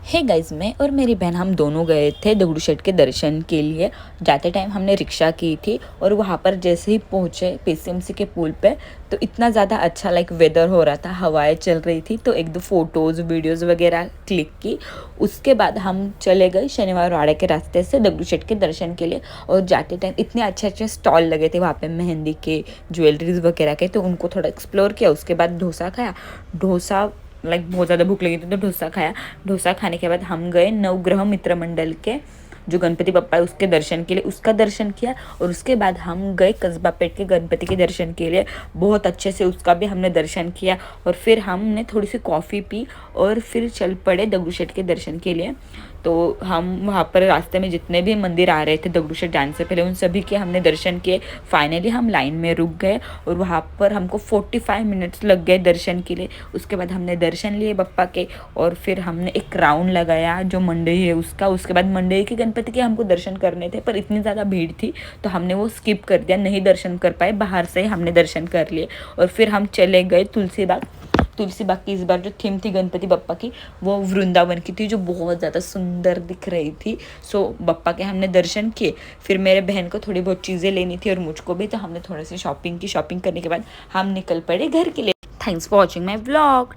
Hey guys, मैं और मेरी बहन हम दोनों गए थे दगड़ू शेठ के दर्शन के लिए। जाते टाइम हमने रिक्शा की थी और वहाँ पर जैसे ही पहुँचे पीसीएमसी के पुल पे तो इतना ज़्यादा अच्छा वेदर हो रहा था, हवाएं चल रही थी, तो एक दो फोटोज़ वीडियोज़ वगैरह क्लिक की। उसके बाद हम चले गए शनिवार वाड़े के रास्ते से दगड़ू शेठ के दर्शन के लिए। और जाते टाइम इतने अच्छे अच्छे स्टॉल लगे थे वहाँ पे मेहंदी के, ज्वेलरीज वगैरह के, तो उनको थोड़ा एक्सप्लोर किया। उसके बाद डोसा खाया। डोसा बहुत ज़्यादा भूख लगी थी तो डोसा खाया। डोसा खाने के बाद हम गए नवग्रह मित्र मंडल के जो गणपति बप्पा है उसके दर्शन के लिए, उसका दर्शन किया। और उसके बाद हम गए कस्बा पेट के गणपति के दर्शन के लिए, बहुत अच्छे से उसका भी हमने दर्शन किया। और फिर हमने थोड़ी सी कॉफ़ी पी और फिर चल पड़े दगड़ू शेठ के दर्शन के लिए। तो हम वहाँ पर रास्ते में जितने भी मंदिर आ रहे थे दगड़ू शेठ जाने से पहले उन सभी के हमने दर्शन किए। फाइनली हम लाइन में रुक गए और वहाँ पर हमको 45 मिनट्स लग गए दर्शन के लिए। उसके बाद हमने दर्शन लिए बप्पा के और फिर हमने एक राउंड लगाया जो मंडई है उसका। उसके बाद मंडई के गणपति के हमको दर्शन करने थे पर इतनी ज़्यादा भीड़ थी तो हमने वो स्किप कर दिया, नहीं दर्शन कर पाए, बाहर से हमने दर्शन कर लिए। और फिर हम चले गए तुलसी बाग की इस बार जो थीम थी गणपति बप्पा की वो वृंदावन की थी, जो बहुत ज़्यादा सुंदर दिख रही थी। सो बप्पा के हमने दर्शन किए। फिर मेरे बहन को थोड़ी बहुत चीज़ें लेनी थी और मुझको भी, तो हमने थोड़ी सी शॉपिंग की। शॉपिंग करने के बाद हम निकल पड़े घर के लिए। Thanks for watching my vlog.